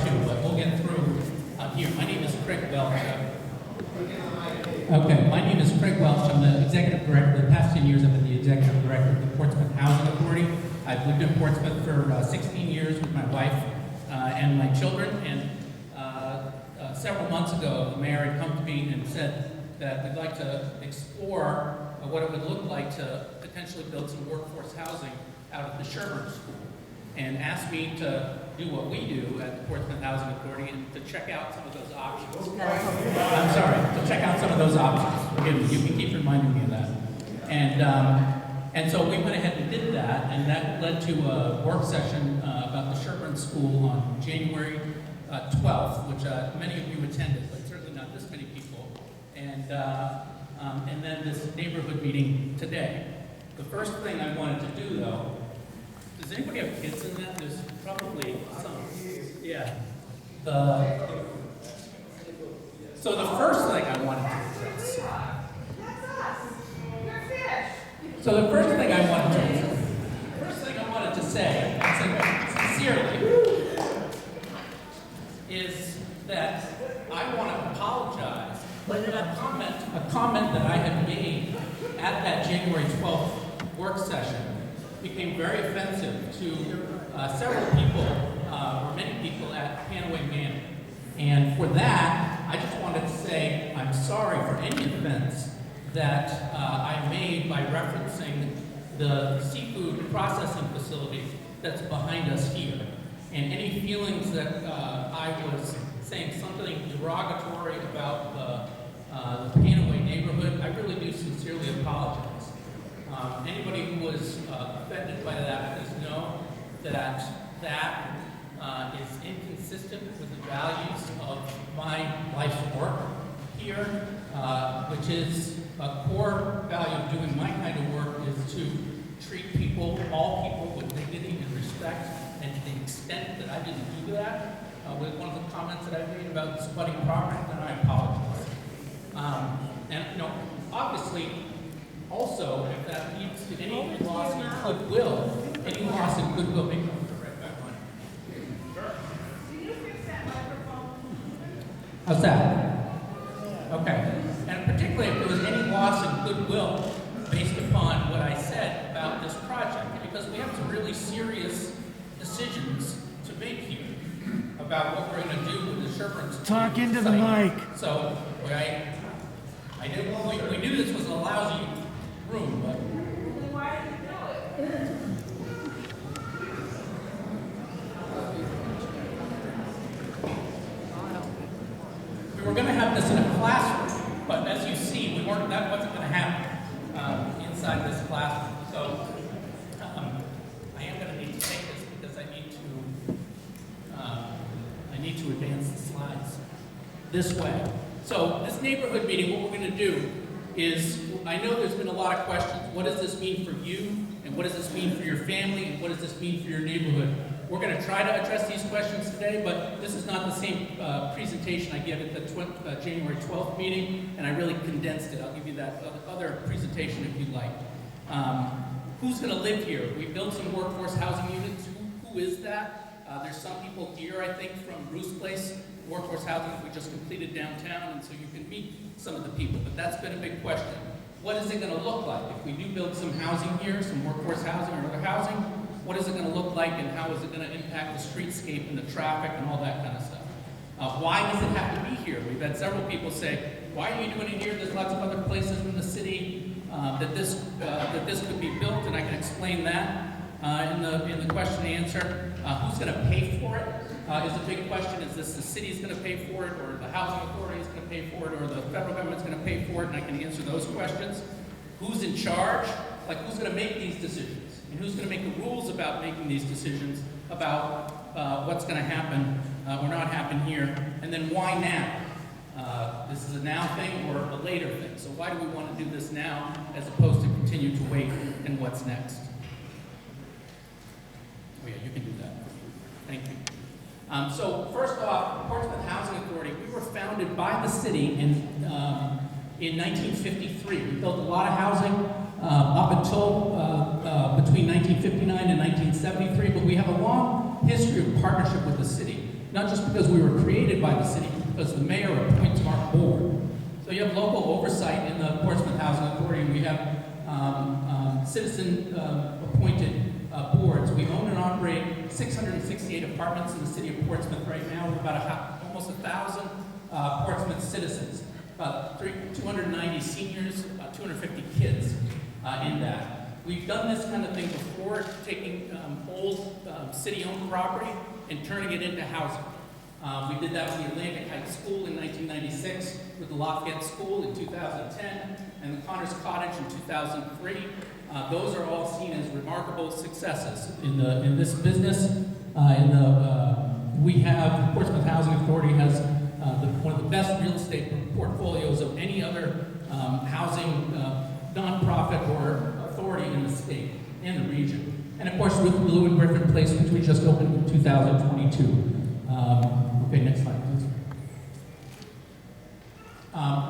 two, but we'll get through here. My name is Craig Welch. Okay, my name is Craig Welch. I'm the executive director. The past 10 years I've been the executive director of the Portsmouth Housing Authority. I've lived in Portsmouth for 16 years with my wife and my children, and several months ago the mayor had come to me and said that we'd like to explore what it would look like to potentially build some workforce housing out of the Sherburne School, and asked me to do what we do at the Portsmouth Housing Authority and to check out some of those options. I'm sorry, to check out some of those options. Forgive me, you can keep reminding me of that. And so we went ahead and did that, and that led to a work session about the Sherburne School on January 12th, which many of you attended, but certainly not this many people. And then this neighborhood meeting today. The first thing I wanted to do, though, does anybody have kids in that? There's probably some. Yeah. So the first thing I wanted to address. So the first thing I wanted to say, sincerely, is that I want to apologize for a comment that I had made at that January 12th work session became very offensive to several people, or many people at Panaway Manor. And for that, I just wanted to say I'm sorry for any offense that I made by referencing the seafood processing facility that's behind us here. And any feelings that I was saying something derogatory about the Panaway neighborhood, I really do sincerely apologize. Anybody who was offended by that, please know that that is inconsistent with the values of my life's work here, which is a core value of doing my kind of work is to treat people, all people, with dignity and respect. And to the extent that I didn't do that with one of the comments that I made about squatting property, then I apologize. And obviously, also, if that leads to any loss in goodwill, maybe I'm right back on. Can you fix that microphone? How's that? Okay. And particularly if there was any loss in goodwill based upon what I said about this project, because we have some really serious decisions to make here about what we're going to do with the Sherburne School. Talk into the mic. So, we knew this was a lousy room, but why did you do it? We were going to have this in a classroom, but as you see, that wasn't going to happen inside this classroom. So I am going to need to take this because I need to advance the slides this way. So this neighborhood meeting, what we're going to do is, I know there's been a lot of questions. What does this mean for you? And what does this mean for your family? And what does this mean for your neighborhood? We're going to try to address these questions today, but this is not the same presentation I gave at the January 12th meeting, and I really condensed it. I'll give you that other presentation if you'd like. Who's going to live here? We built some workforce housing units. Who is that? There's some people here, I think, from Bruce Place workforce housing that we just completed downtown, and so you can meet some of the people, but that's been a big question. What is it going to look like if we do build some housing here, some workforce housing or other housing? What is it going to look like, and how is it going to impact the streetscape and the traffic and all that kind of stuff? Why does it have to be here? We've had several people say, why are you doing it here? There's lots of other places in the city that this could be built, and I can explain that in the question and answer. Who's going to pay for it? Is a big question. Is this the city's going to pay for it, or the housing authority is going to pay for it, or the federal government's going to pay for it? And I can answer those questions. Who's in charge? Like, who's going to make these decisions? And who's going to make the rules about making these decisions about what's going to happen or not happen here? And then why now? This is a now thing or a later thing. So why do we want to do this now as opposed to continue to wait and what's next? Oh yeah, you can do that. Thank you. So first off, Portsmouth Housing Authority, we were founded by the city in 1953. We built a lot of housing up until between 1959 and 1973, but we have a long history of partnership with the city. not just because we were created by the city, because the mayor appoints our board. So you have local oversight in the Portsmouth Housing Authority. We have citizen appointed boards. We own and operate 668 apartments in the city of Portsmouth right now, with about almost 1,000 Portsmouth citizens, about 290 seniors, about 250 kids in that. We've done this kind of thing before, taking old city-owned property and turning it into housing. We did that with the Atlantic Heights School in 1996, with the Lafayette School in 2010, and the Connors Cottage in 2003. Those are all seen as remarkable successes in this business. We have, Portsmouth Housing Authority has one of the best real estate portfolios of any other housing nonprofit or authority in the state and the region. And of course, with Blue and Griffin Place, which we just opened in 2022. Okay, next slide, please.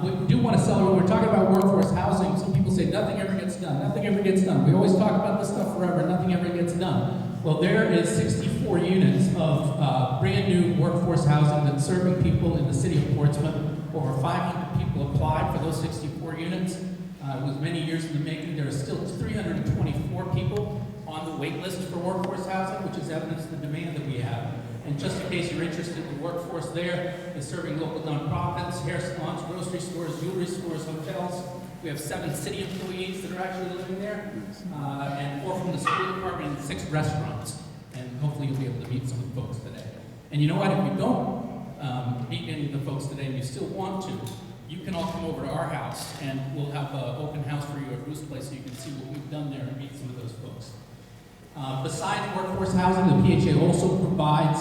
We do want to celebrate. We're talking about workforce housing. Some people say nothing ever gets done. Nothing ever gets done. We always talk about this stuff forever. Nothing ever gets done. Well, there is 64 units of brand new workforce housing that's serving people in the city of Portsmouth. Over 500 people applied for those 64 units. It was many years in the making. There are still 324 people on the wait list for workforce housing, which is evidence of the demand that we have. And just in case you're interested, the workforce there is serving local nonprofits, hair salons, grocery stores, jewelry stores, hotels. We have 7 city employees that are actually living there, and 4 from the school department and 6 restaurants. And hopefully you'll be able to meet some of the folks today. And you know what, if you don't meet any of the folks today and you still want to, you can all come over to our house and we'll have an open house for you at Bruce Place so you can see what we've done there and meet some of those folks. Besides workforce housing, the PHA also provides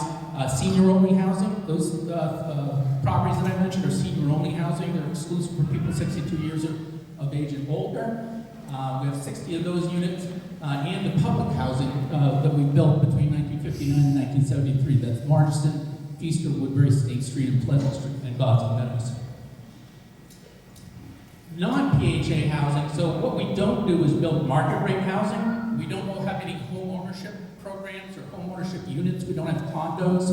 senior-only housing. Those properties that I mentioned are senior-only housing. They're exclusive for people 62 years of age and older. We have 60 of those units, and the public housing that we built between 1959 and 1973. That's Marston, Feaster, Woodbury, State Street, and Pleasant Street, and Godson Meadows. Non-PHA housing, so what we don't do is build market rate housing. We don't have any home ownership programs or home ownership units. We don't have condos.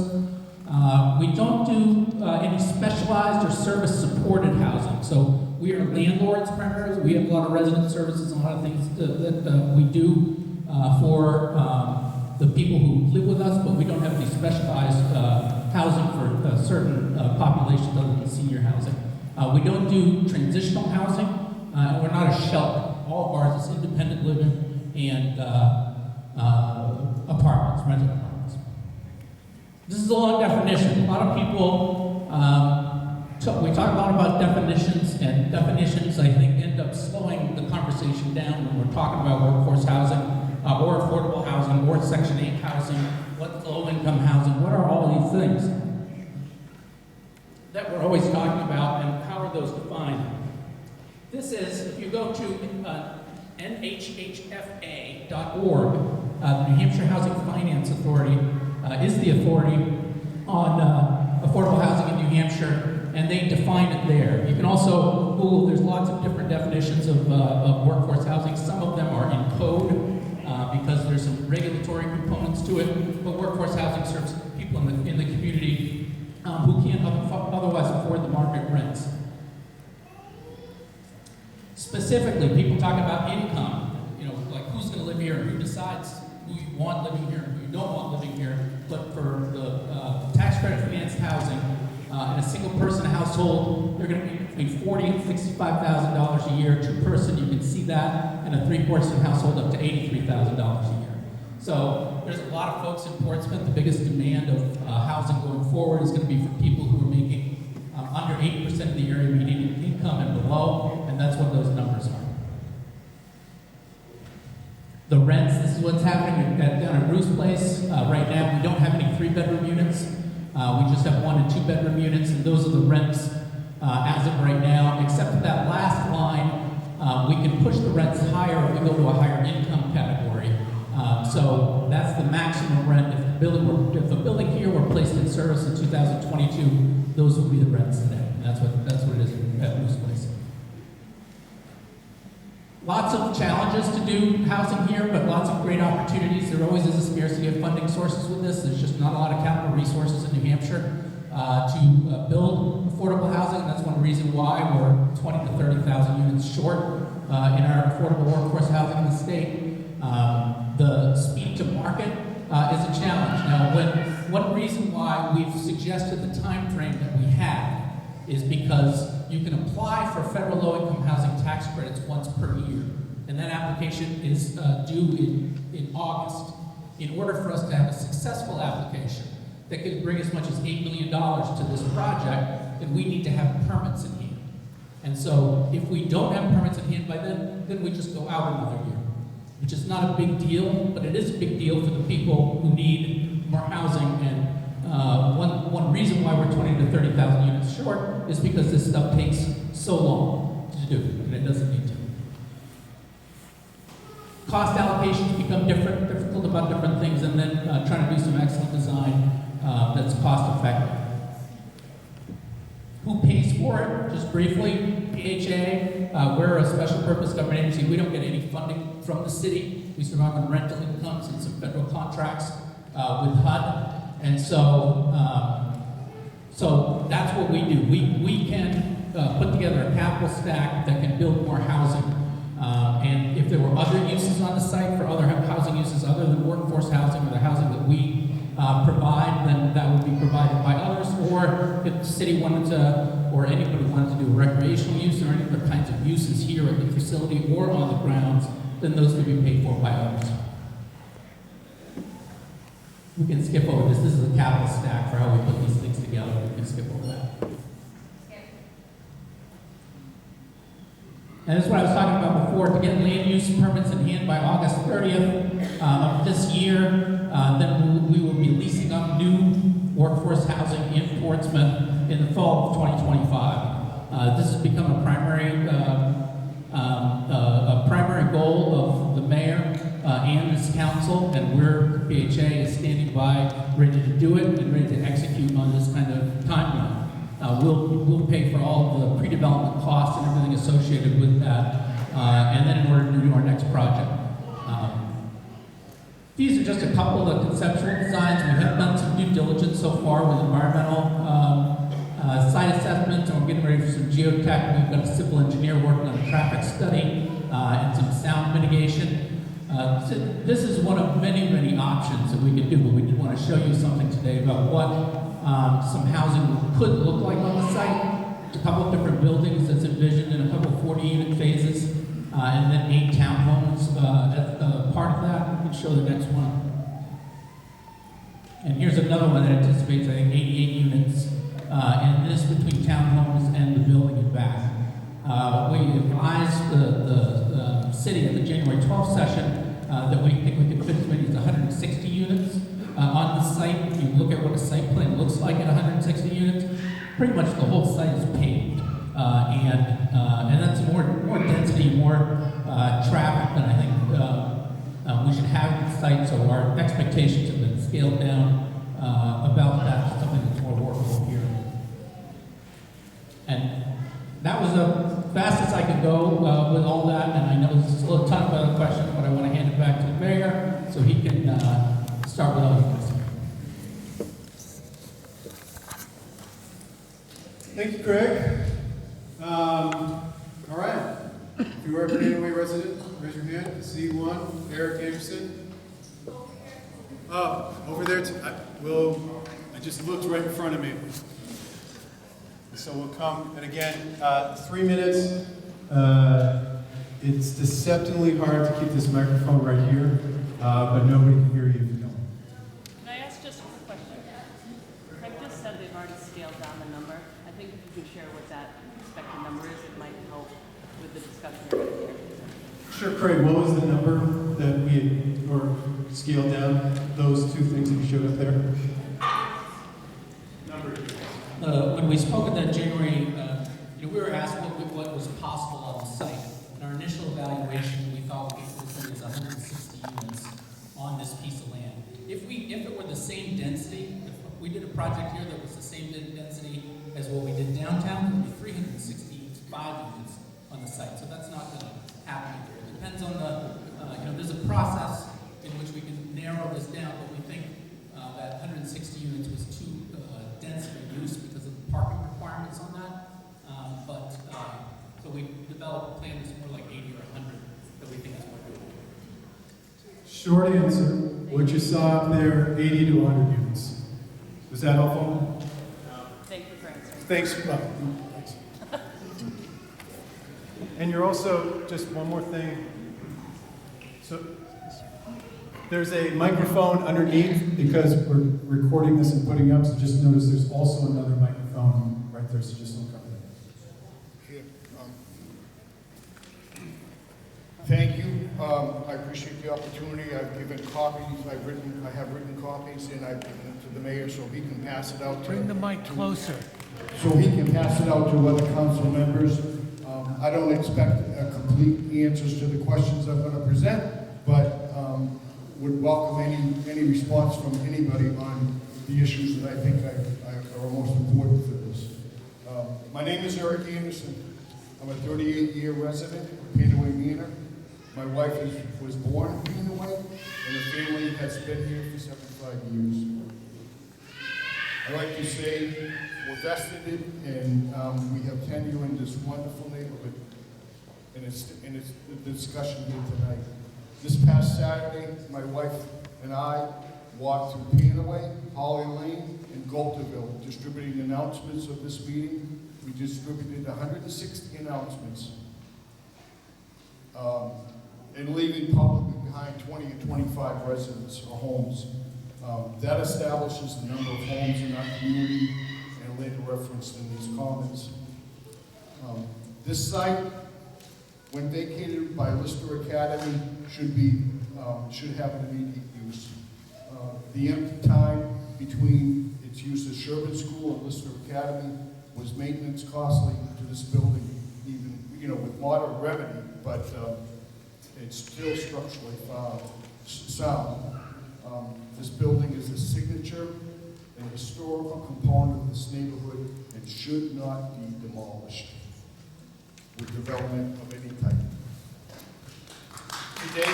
We don't do any specialized or service supported housing. So we are landlords primarily. We have a lot of resident services and a lot of things that we do for the people who live with us, but we don't have any specialized housing for certain populations other than senior housing. We don't do transitional housing. We're not a shelter. All of ours is independent living and apartments, rental apartments. This is a long definition. A lot of people, we talk a lot about definitions, and definitions, I think, end up slowing the conversation down when we're talking about workforce housing, or affordable housing, or Section 8 housing, what's low-income housing, what are all these things that we're always talking about, and how are those defined? This is, if you go to nhhfa.org, the New Hampshire Housing Finance Authority is the authority on affordable housing in New Hampshire, and they define it there. You can also Google, there's lots of different definitions of workforce housing. Some of them are in code because there's some regulatory components to it, but workforce housing serves people in the community who can't otherwise afford the market rents. Specifically, people talk about income, like who's going to live here, who decides who you want living here, who you don't want living here. But for the tax credit financed housing, in a single person household, they're going to be between $40,000 and $65,000 a year. 2-person, you can see that, and a 3-person household up to $83,000 a year. So there's a lot of folks in Portsmouth. The biggest demand of housing going forward is going to be for people who are making under 80% of the area median income and below, and that's what those numbers are. The rents, this is what's happening down at Bruce Place. Right now, we don't have any 3-bedroom units. We just have 1- and 2-bedroom units, and those are the rents as of right now, except for that last line. We can push the rents higher if we go to a higher income category. So that's the maximum rent. If the building here were placed in service in 2022, those would be the rents today. And that's what it is at Bruce Place. Lots of challenges to do housing here, but lots of great opportunities. There always is a scarcity of funding sources with this. There's just not a lot of capital resources in New Hampshire. legislature to build affordable housing. That's one reason why we're 20 to 30,000 units short in our affordable workforce housing in the state. The speed to market is a challenge. Now, one reason why we've suggested the time frame that we have is because you can apply for federal low-income housing tax credits once per year, and that application is due in August. In order for us to have a successful application that could bring as much as $8 million to this project, then we need to have permits in hand. And so if we don't have permits in hand by then we just go out another year, which is not a big deal, but it is a big deal for the people who need more housing. And one reason why we're 20 to 30,000 units short is because this stuff takes so long to do, and it doesn't need to. Cost allocations become difficult about different things, and then trying to do some excellent design that's cost effective. Who pays for it? Just briefly, PHA, we're a special purpose government agency. We don't get any funding from the city. We survive on rental incomes and some federal contracts with HUD. And so that's what we do. We can put together a capital stack that can build more housing. And if there were other uses on the site for other housing uses other than workforce housing or the housing that we provide, then that would be provided by others. Or if the city wanted to, or anybody wanted to do recreational use or any other kinds of uses here at the facility or on the grounds, then those could be paid for by others. We can skip over this. This is a capital stack for how we put these things together. We can skip over that. And that's what I was talking about before. To get land use permits in hand by August 30th of this year, then we will be leasing up new workforce housing in Portsmouth in the fall of 2025. This has become a primary goal of the mayor and this council, and we're, PHA is standing by, ready to do it and ready to execute on this kind of timeline. We'll pay for all of the pre-development costs and everything associated with that, and then in order to do our next project. These are just a couple of the conceptual designs. We have done some due diligence so far with environmental site assessments, and we're getting ready for some geotech. We've got a civil engineer working on a traffic study and some sound mitigation. So this is one of many, many options that we could do, but we did want to show you something today about what some housing could look like on the site. A couple of different buildings that's envisioned in a couple of 40-unit phases, and then 8 townhomes as part of that. We can show the next one. And here's another one that anticipates, I think, 88 units, and this between townhomes and the building and back. We advised the city at the January 12th session that we think we could fit as many as 160 units on the site. If you look at what a site plan looks like at 160 units, pretty much the whole site is paved. And that's more density, more traffic than I think we should have at the site. So our expectations have been scaled down about that to something that's more workable here. And that was the fastest I could go with all that, and I know this is a little tough about the question, but I want to hand it back to the mayor so he can start with all you guys. Thank you, Craig. All right. If you are a Greenway resident, raise your hand. I see one. Erik Anderson. Oh, over there. I just looked right in front of me. So we'll come, and again, 3 minutes. It's deceptively hard to keep this microphone right here, but nobody can hear you if you don't. Can I ask just a quick question? Craig just said they've already scaled down the number. I think if you can share what that expected number is, it might help with the discussion you're going to hear. Sure, Craig, what was the number that we had, or scaled down, those two things that you showed up there? When we spoke at that January, we were asked what was possible on the site. In our initial evaluation, we thought we could fit as 160 units on this piece of land. If it were the same density, if we did a project here that was the same density as what we did downtown, it would be 365 units on the site. So that's not going to happen here. It depends on the, there's a process in which we can narrow this down, but we think that 160 units was too dense Short answer, what you saw up there, 80 to 100 units. Was that helpful? Thank you for answering. Thanks. Thanks. And you're also, just one more thing. So there's a microphone underneath because we're recording this and putting up, so just notice there's also another microphone right there, so just don't cover that. Here, thank you. I appreciate the opportunity. I've given copies. I have written copies, and I've given them to the mayor so he can pass it out. Bring the mic closer. So he can pass it out to other council members. I don't expect complete answers to the questions I'm going to present, but would welcome any response from anybody on the issues that I think are most important for this. My name is Erik Anderson. I'm a 38-year resident of Peanaway Manor. My wife was born in Peanaway, and her family has been here for 75 years. I like to say we're vested in, and we have tenure in this wonderful neighborhood, and it's the discussion here tonight. This past Saturday, my wife and I walked through Peanaway, Holly Lane, and Golterville, distributing announcements of this meeting. We distributed 160 announcements, and leaving publicly behind 20 or 25 residents or homes. That establishes the number of homes in our community, and later referenced in these comments. This site, when vacated by Lister Academy, should have an immediate use. The empty time between its use as Sherburne School and Lister Academy was maintenance costly to this building, even with moderate remedy, but it's still structurally sound. This building is a signature and historical component of this neighborhood and should not be demolished with development of any type. Today,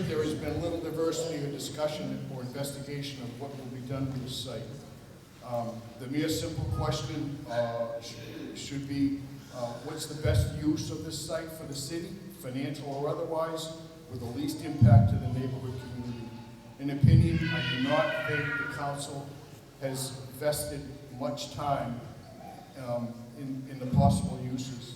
there has been little diversity or discussion or investigation of what will be done with this site. The mere simple question should be, what's the best use of this site for the city, financial or otherwise, with the least impact to the neighborhood community? In opinion, I do not think the council has vested much time in the possible uses.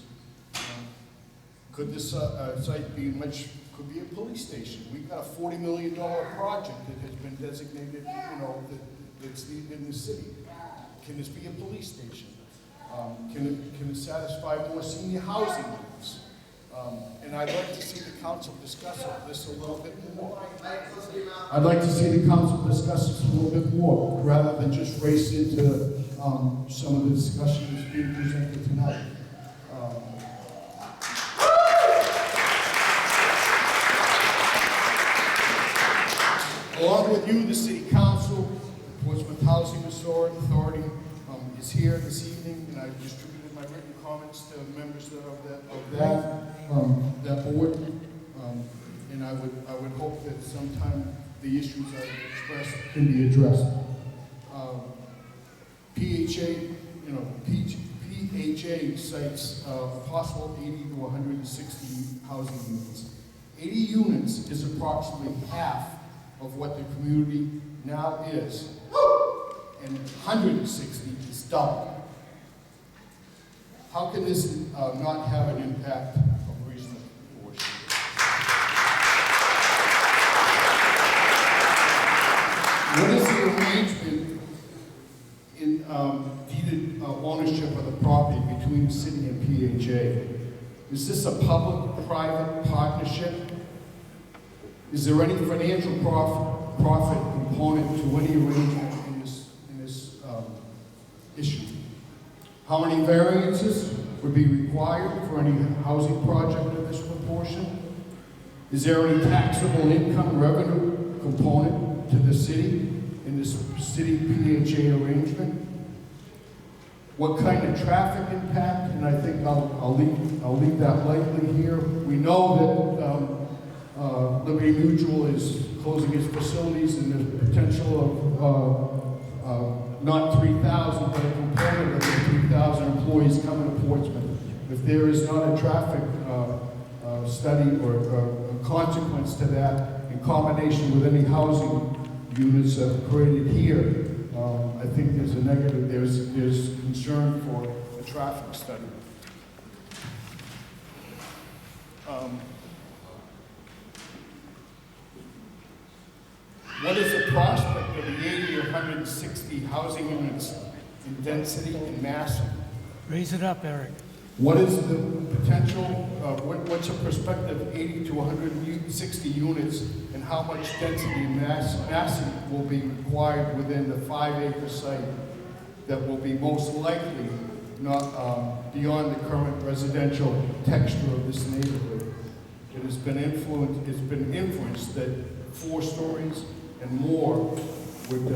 Could this site be could be a police station? We've got a $40 million project that has been designated, that's in the city. Can this be a police station? Can it satisfy more senior housing needs? And I'd like to see the council discuss this a little bit more. I'd like to see the council discuss this a little bit more, rather than just race into some of the discussion that's being presented tonight. Along with you, the City Council, Portsmouth Housing Authority is here this evening, and I've distributed my written comments to members of that board. And I would hope that sometime the issues I expressed can be addressed. PHA cites a possible 80 to 160 housing units. 80 units is approximately half of what the community now is, and 160 is double. How can this not have an impact of reasonable proportion? What is the arrangement in deeded ownership of the property between the city and PHA? Is this a public-private partnership? Is there any financial profit component to any arrangement in this issue? How many variances would be required for any housing project of this proportion? Is there any taxable income revenue component to the city in this city PHA arrangement? What kind of traffic impact? And I think I'll leave that lightly here. We know that Liberty Mutual is closing its facilities, and there's potential of not 3,000, but a component of the 3,000 employees coming to Portsmouth. If there is not a traffic study or a consequence to that in combination with any housing units that are created here, I think there's a negative, there's concern for a traffic study. What is the prospect of the 80 or 160 housing units in density and mass? Raise it up, Eric. What is the potential, what's a prospective 80 to 160 units, and how much density and massing will be required within the 5-acre site that will be most likely not beyond the current residential texture of this neighborhood? It has been influenced that 4 stories and more would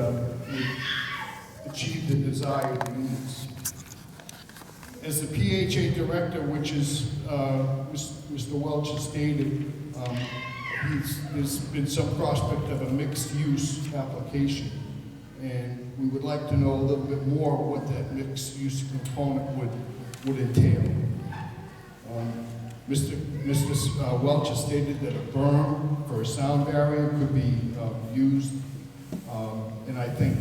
achieve the desired units. As the PHA director, which is Mr. Welch has stated, there's been some prospect of a mixed-use application, and we would like to know a little bit more what that mixed-use component would entail. Mr. Welch has stated that a berm for a sound barrier could be used, and I think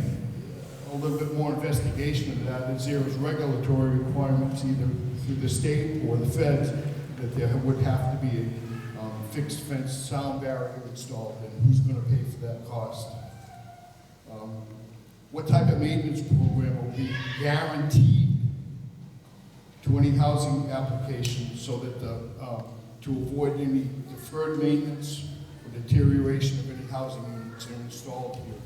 a little bit more investigation of that, as there is regulatory requirements either through the state or the feds that there would have to be a fixed fence sound barrier installed, and who's going to pay for that cost. What type of maintenance program will be guaranteed to any housing application so that to avoid any deferred maintenance or deterioration of any housing units that are installed here?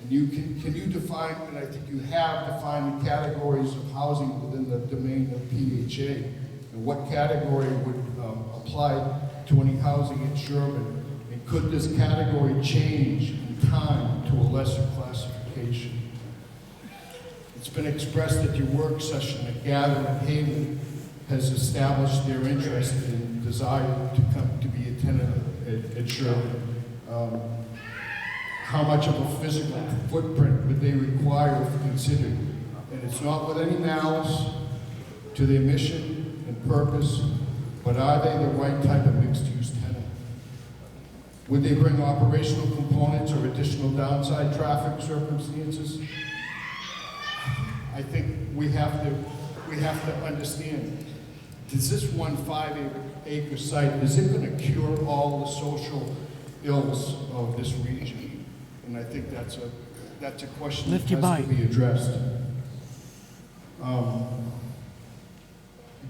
And can you define, and I think you have defined the categories of housing within the domain of PHA, and what category would apply to any housing in Sherburne? And could this category change in time to a lesser classification? It's been expressed at your work session that Gather in Haven has established their interest and desire to come to be a tenant at Sherburne. How much of a physical footprint would they require if considered? And it's not with any malice to their mission and purpose, but are they the right type of mixed-use tenant? Would they bring operational components or additional downside traffic circumstances? I think we have to understand, is this one 5-acre site, is it going to cure all the social ills of this region? And I think that's a question that has to be addressed.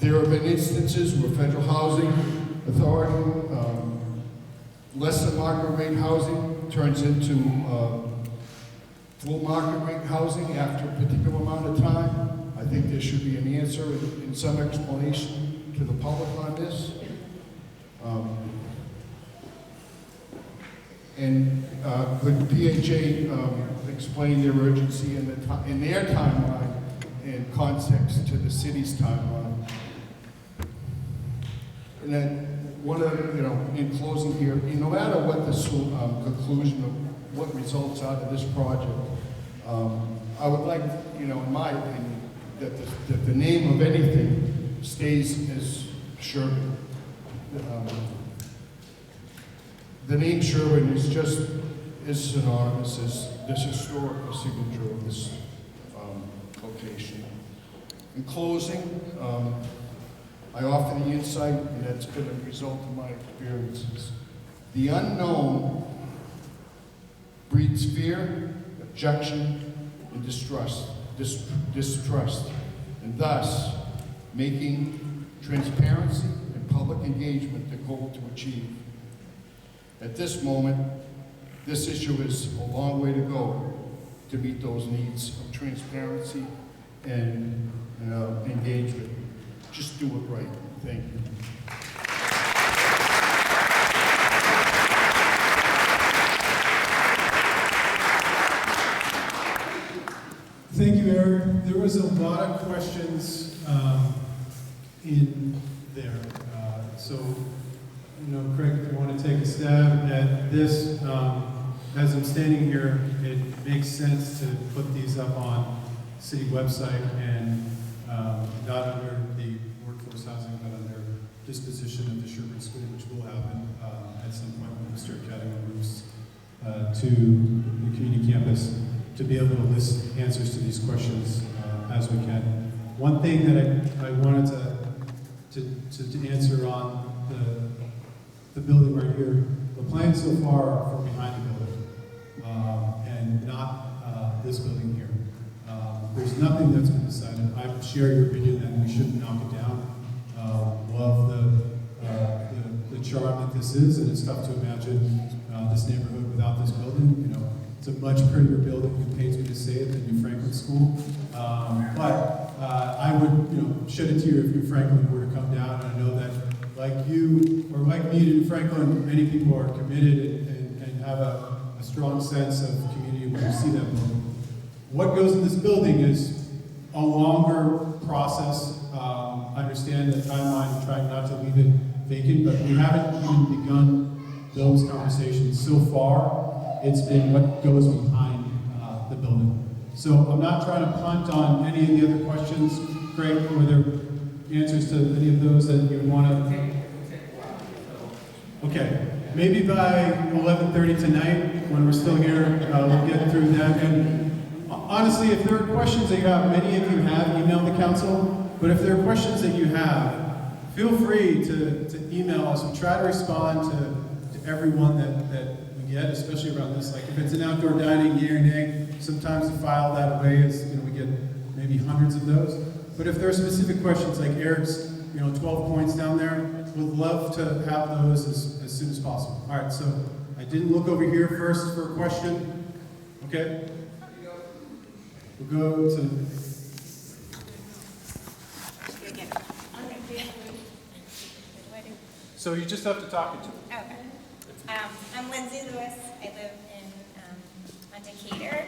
There have been instances where federal housing authority, less than market rate housing turns into full market rate housing after a particular amount of time. I think there should be an answer and some explanation to the public on this. And could PHA explain their urgency in their timeline in context to the city's timeline? And then one of in closing here, no matter what the conclusion of what results out of this project, I would like, in my opinion, that the name of anything stays as Sherburne. The name Sherburne is just as synonymous as this historical signature of this location. In closing, I offer the insight, and that's been a result of my experiences. The unknown breeds fear, objection, and distrust, and thus making transparency and public engagement the goal to achieve. At this moment, this issue is a long way to go to meet those needs of transparency and engagement. Just do it right. Thank you. Thank you, Eric. There was a lot of questions in there. So, Craig, if you want to take a stab at this, as I'm standing here, it makes sense to put these up on city website and not under the workforce housing, but under disposition of the Sherburne School, which will happen at some point when we start cutting the roofs to the community campus, to be able to list answers to these questions as we can. One thing that I wanted to answer on the building right here, the plans so far are for behind the building and not this building here. There's nothing that's been decided. I share your opinion that we shouldn't knock it down. Love the charm that this is, and it's tough to imagine this neighborhood without this building. You know, it's a much prettier building, it pains me to say it, than New Franklin School. But I would, shed a tear if New Franklin were to come down. And I know that, like you or like me to New Franklin, many people are committed and have a strong sense of community when you see that building. What goes in this building is a longer process. I understand the timeline and trying not to leave it vacant, but we haven't even begun those conversations so far. It's been what goes behind the building. So I'm not trying to punt on any of the other questions. Craig, were there answers to any of those that you want to? Okay, maybe by 11:30 tonight, when we're still here, we'll get through that. And honestly, if there are questions that you have, many of you have emailed the council, but if there are questions that you have, feel free to email us. We try to respond to everyone that we get, especially around this. Like if it's an outdoor dining, yay or nay, sometimes we file that away as, we get maybe hundreds of those. But if there are specific questions like Eric's, 12 points down there, we'd love to have those as soon as possible. All right, so I didn't look over here first for a question. Okay? We'll go to... So you just have to talk into it. Okay. I'm Lindsay Lewis. I live in Decatur,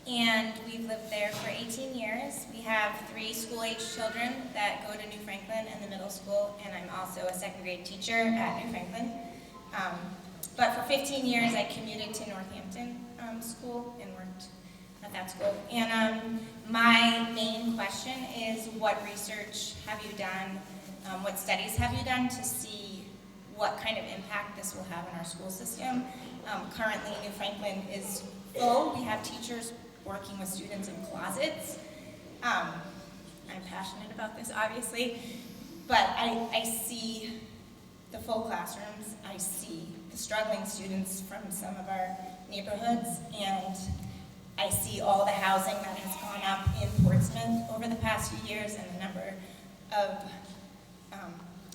and we've lived there for 18 years. We have 3 school-age children that go to New Franklin in the middle school, and I'm also a second grade teacher at New Franklin. But for 15 years, I commuted to Northampton School and worked at that school. And my main question is, what research have you done, what studies have you done to see what kind of impact this will have in our school system? Currently, New Franklin is full. We have teachers working with students in closets. I'm passionate about this, obviously, but I see the full classrooms. I see the struggling students from some of our neighborhoods, and I see all the housing that has gone up in Portsmouth over the past few years and the number of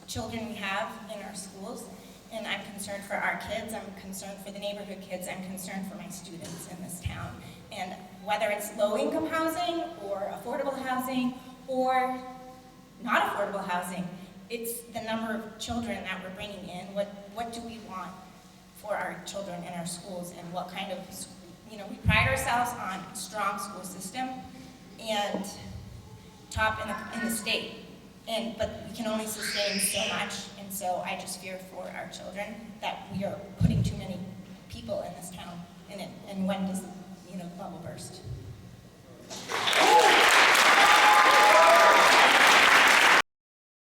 children we have in our schools. And I'm concerned for our kids, I'm concerned for the neighborhood kids, I'm concerned for my students in this town. And whether it's low-income housing or affordable housing or not affordable housing, it's the number of children that we're bringing in. What do we want for our children in our schools, and what kind of, we pride ourselves on a strong school system and top in the state. But we can only sustain so much, and so I just fear for our children that we are putting too many people in this town, and when does the bubble burst?